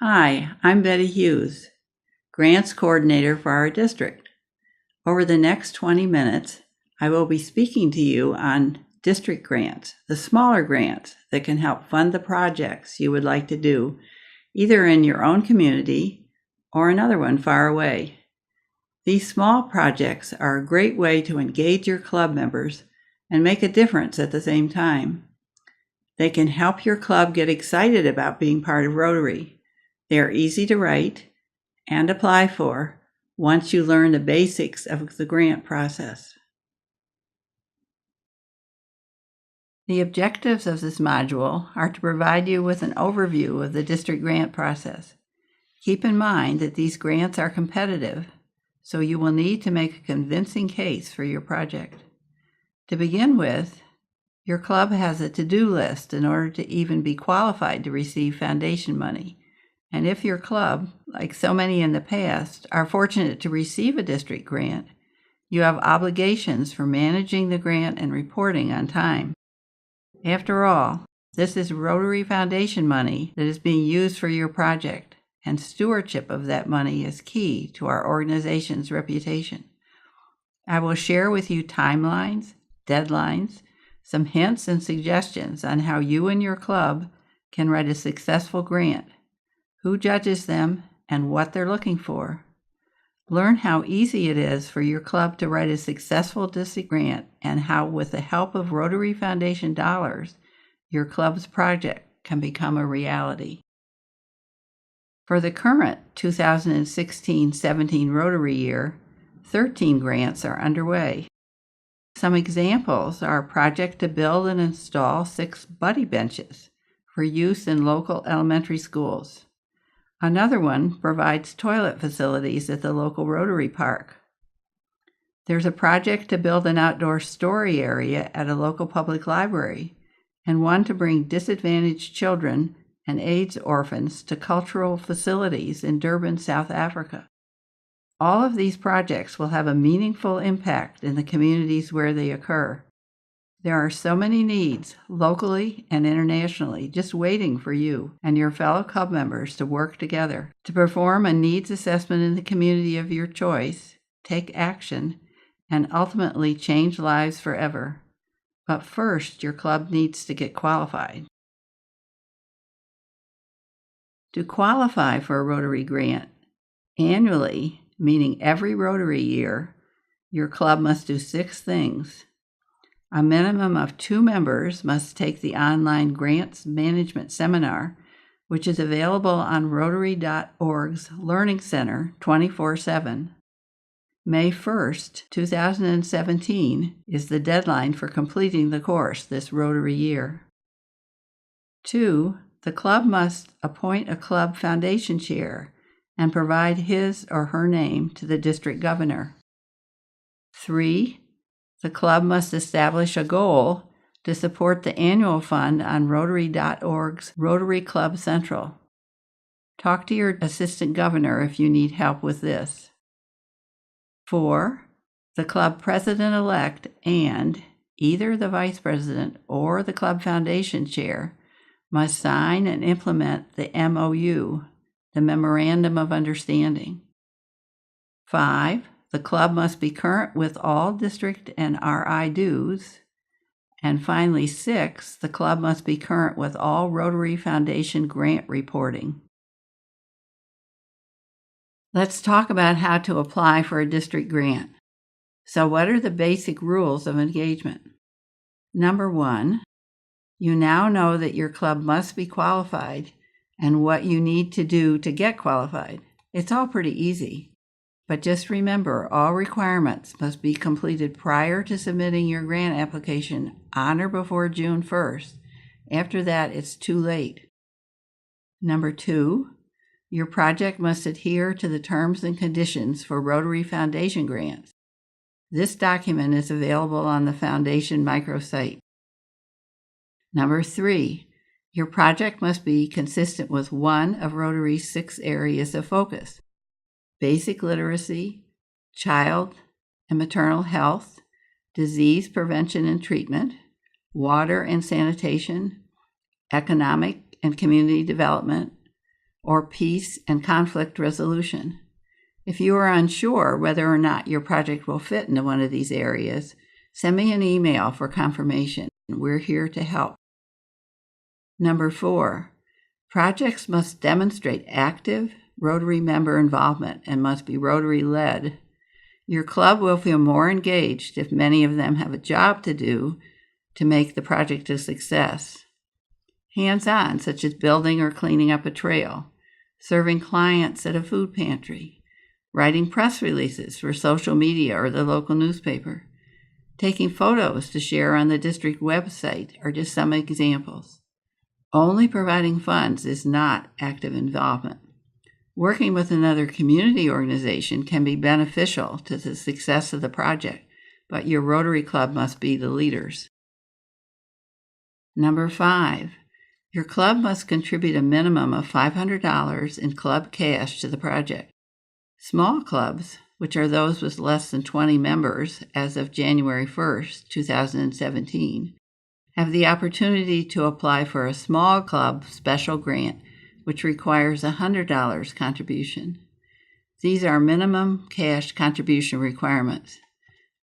Hi, I'm Betty Hughes, Grants Coordinator for our district. Over the next 20 minutes, I will be speaking to you on district grants, the smaller grants that can help fund the projects you would like to do, either in your own community or another one far away. These small projects are a great way to engage your club members and make a difference at the same time. They can help your club get excited about being part of Rotary. They are easy to write and apply for once you learn the basics of the grant process. The objectives of this module are to provide you with an overview of the district grant process. Keep in mind that these grants are competitive, so you will need to make a convincing case for your project. To begin with, your club has a to-do list in order to even be qualified to receive foundation money. And if your club, like so many in the past, are fortunate to receive a district grant, you have obligations for managing the grant and reporting on time. After all, this is Rotary Foundation money that is being used for your project, and stewardship of that money is key to our organization's reputation. I will share with you timelines, deadlines, some hints and suggestions on how you and your club can write a successful grant, who judges them, and what they're looking for. Learn how easy it is for your club to write a successful district grant and how, with the help of Rotary Foundation dollars, your club's project can become a reality. For the current 2016-17 Rotary year, 13 grants are underway. Some examples are a project to build and install 6 buddy benches for use in local elementary schools. Another one provides toilet facilities at the local Rotary Park. There's a project to build an outdoor story area at a local public library, and one to bring disadvantaged children and AIDS orphans to cultural facilities in Durban, South Africa. All of these projects will have a meaningful impact in the communities where they occur. There are so many needs, locally and internationally, just waiting for you and your fellow club members to work together to perform a needs assessment in the community of your choice, take action, and ultimately change lives forever. But first, your club needs to get qualified. To qualify for a Rotary grant, annually, meaning every Rotary year, your club must do 6 things. A minimum of 2 members must take the online Grants Management Seminar, which is available on Rotary.org's Learning Center 24/7. May 1st, 2017 is the deadline for completing the course this Rotary year. 2, the club must appoint a club foundation chair and provide his or her name to the district governor. 3, the club must establish a goal to support the annual fund on Rotary.org's Rotary Club Central. Talk to your assistant governor if you need help with this. 4, the club president-elect and either the vice president or the club foundation chair must sign and implement the MOU, the Memorandum of Understanding. 5, the club must be current with all district and RI dues. And finally, 6, the club must be current with all Rotary Foundation grant reporting. Let's talk about how to apply for a district grant. So what are the basic rules of engagement? Number 1, you now know that your club must be qualified and what you need to do to get qualified. It's all pretty easy. But just remember, all requirements must be completed prior to submitting your grant application on or before June 1st. After that, it's too late. Number 2, your project must adhere to the terms and conditions for Rotary Foundation grants. This document is available on the Foundation microsite. Number 3, your project must be consistent with one of Rotary's 6 areas of focus: basic literacy, child and maternal health, disease prevention and treatment, water and sanitation, economic and community development, or peace and conflict resolution. If you are unsure whether or not your project will fit into one of these areas, send me an email for confirmation. We're here to help. Number 4, projects must demonstrate active Rotary member involvement and must be Rotary-led. Your club will feel more engaged if many of them have a job to do to make the project a success. Hands-on, such as building or cleaning up a trail, serving clients at a food pantry, writing press releases for social media or the local newspaper, taking photos to share on the district website are just some examples. Only providing funds is not active involvement. Working with another community organization can be beneficial to the success of the project, but your Rotary Club must be the leaders. Number 5, your club must contribute a minimum of $500 in club cash to the project. Small clubs, which are those with less than 20 members as of January 1st, 2017, have the opportunity to apply for a small club special grant, which requires a $100 contribution. These are minimum cash contribution requirements.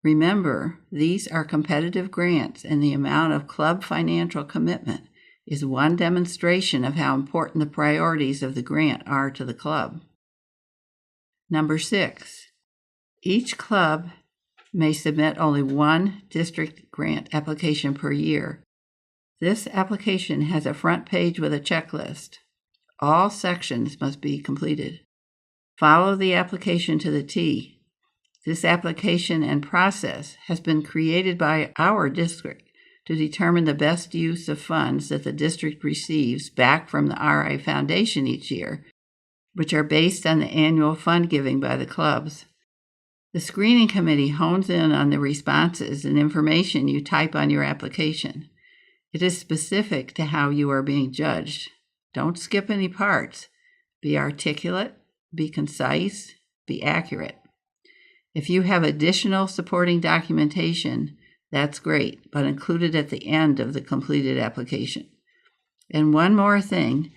Remember, these are competitive grants, and the amount of club financial commitment is one demonstration of how important the priorities of the grant are to the club. Number 6, each club may submit only one district grant application per year. This application has a front page with a checklist. All sections must be completed. Follow the application to the T. This application and process has been created by our district to determine the best use of funds that the district receives back from the RI Foundation each year, which are based on the annual fund giving by the clubs. The screening committee hones in on the responses and information you type on your application. It is specific to how you are being judged. Don't skip any parts. Be articulate, be concise, be accurate. If you have additional supporting documentation, that's great, but include it at the end of the completed application. And one more thing,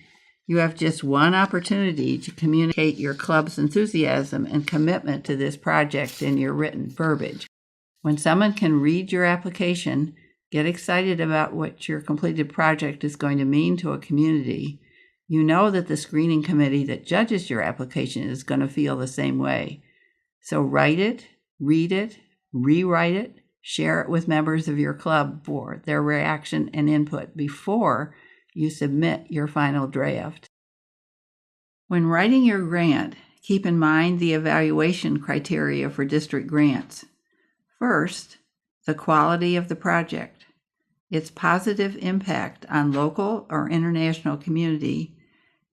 you have just one opportunity to communicate your club's enthusiasm and commitment to this project in your written verbiage. When someone can read your application, get excited about what your completed project is going to mean to a community, you know that the screening committee that judges your application is going to feel the same way. So write it, read it, rewrite it, share it with members of your club for their reaction and input before you submit your final draft. When writing your grant, keep in mind the evaluation criteria for district grants. First, the quality of the project, its positive impact on local or international community,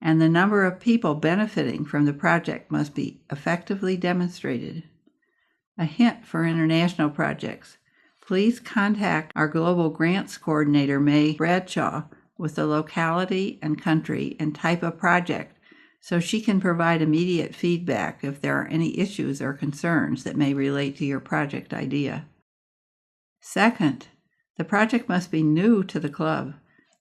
and the number of people benefiting from the project must be effectively demonstrated. A hint for international projects: please contact our Global Grants Coordinator, May Bradshaw, with the locality and country and type of project so she can provide immediate feedback if there are any issues or concerns that may relate to your project idea. Second, the project must be new to the club,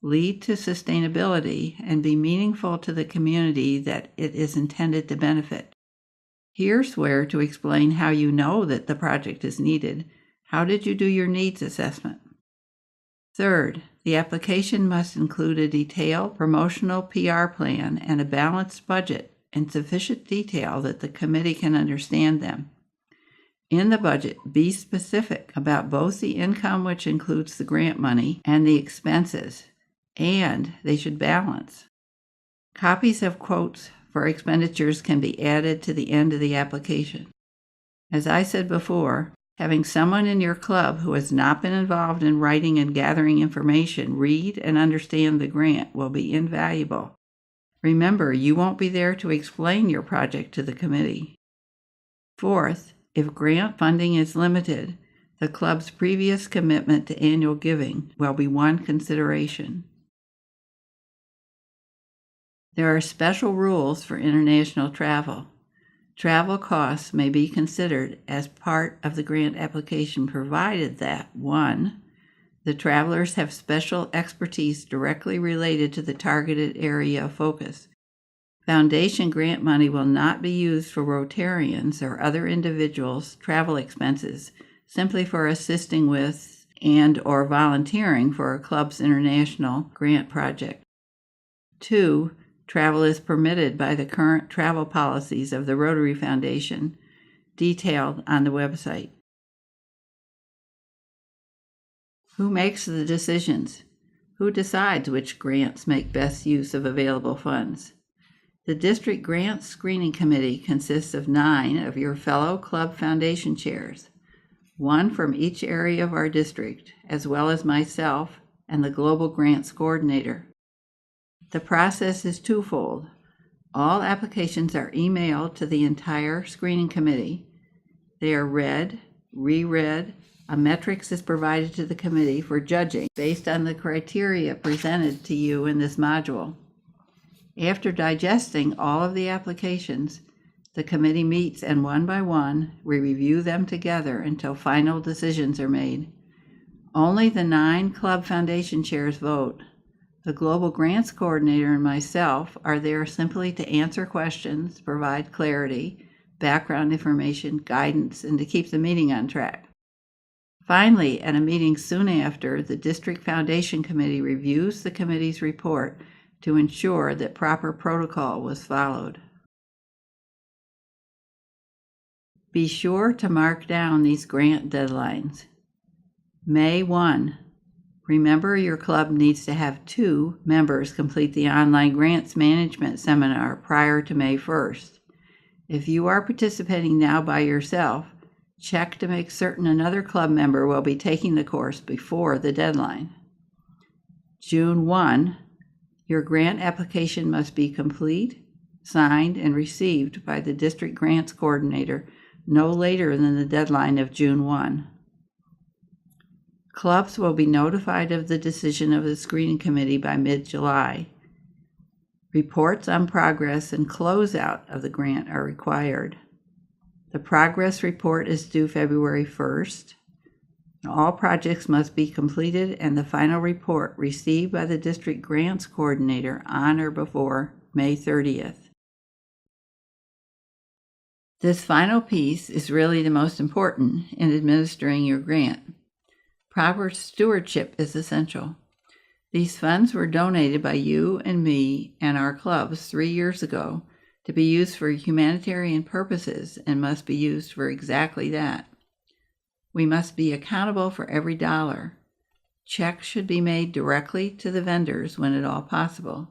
lead to sustainability, and be meaningful to the community that it is intended to benefit. Here's where to explain how you know that the project is needed. How did you do your needs assessment? Third, the application must include a detailed promotional PR plan and a balanced budget in sufficient detail that the committee can understand them. In the budget, be specific about both the income, which includes the grant money, and the expenses, and they should balance. Copies of quotes for expenditures can be added to the end of the application. As I said before, having someone in your club who has not been involved in writing and gathering information read and understand the grant will be invaluable. Remember, you won't be there to explain your project to the committee. Fourth, if grant funding is limited, the club's previous commitment to annual giving will be one consideration. There are special rules for international travel. Travel costs may be considered as part of the grant application provided that 1. The travelers have special expertise directly related to the targeted area of focus. Foundation grant money will not be used for Rotarians or other individuals' travel expenses, simply for assisting with and/or volunteering for a club's international grant project. 2. Travel is permitted by the current travel policies of the Rotary Foundation, detailed on the website. Who makes the decisions? Who decides which grants make best use of available funds? The District Grants Screening Committee consists of 9 of your fellow Club Foundation chairs, 1 from each area of our district, as well as myself and the Global Grants Coordinator. The process is twofold. All applications are emailed to the entire screening committee. They are read, reread. A matrix is provided to the committee for judging based on the criteria presented to you in this module. After digesting all of the applications, the committee meets and one by one, we review them together until final decisions are made. Only the 9 Club Foundation chairs vote. The Global Grants Coordinator and myself are there simply to answer questions, provide clarity, background information, guidance, and to keep the meeting on track. Finally, at a meeting soon after, the District Foundation Committee reviews the committee's report to ensure that proper protocol was followed. Be sure to mark down these grant deadlines. May 1. Remember, your club needs to have 2 members complete the online grants management seminar prior to May 1st. If you are participating now by yourself, check to make certain another club member will be taking the course before the deadline. June 1. Your grant application must be complete, signed, and received by the District Grants Coordinator no later than the deadline of June 1. Clubs will be notified of the decision of the screening committee by mid-July. Reports on progress and closeout of the grant are required. The progress report is due February 1st. All projects must be completed and the final report received by the District Grants Coordinator on or before May 30th. This final piece is really the most important in administering your grant. Proper stewardship is essential. These funds were donated by you and me and our clubs 3 years ago to be used for humanitarian purposes and must be used for exactly that. We must be accountable for every dollar. Checks should be made directly to the vendors when at all possible.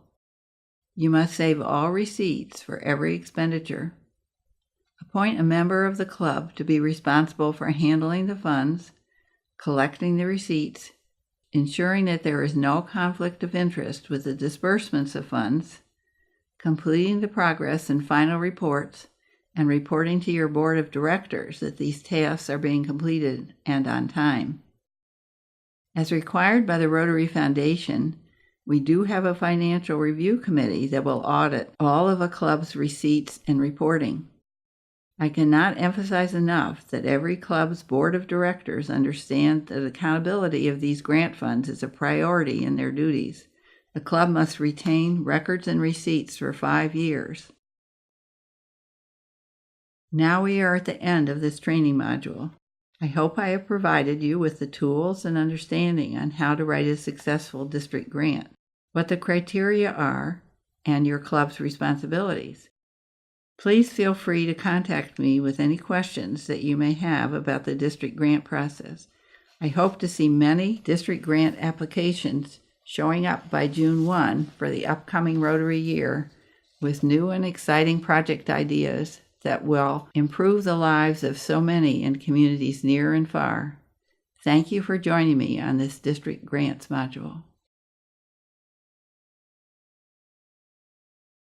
You must save all receipts for every expenditure. Appoint a member of the club to be responsible for handling the funds, collecting the receipts, ensuring that there is no conflict of interest with the disbursements of funds, completing the progress and final reports, and reporting to your board of directors that these tasks are being completed and on time. As required by the Rotary Foundation, we do have a financial review committee that will audit all of a club's receipts and reporting. I cannot emphasize enough that every club's board of directors understand that accountability of these grant funds is a priority in their duties. The club must retain records and receipts for 5 years. Now we are at the end of this training module. I hope I have provided you with the tools and understanding on how to write a successful district grant, what the criteria are, and your club's responsibilities. Please feel free to contact me with any questions that you may have about the district grant process. I hope to see many district grant applications showing up by June 1 for the upcoming Rotary year with new and exciting project ideas that will improve the lives of so many in communities near and far. Thank you for joining me on this district grants module.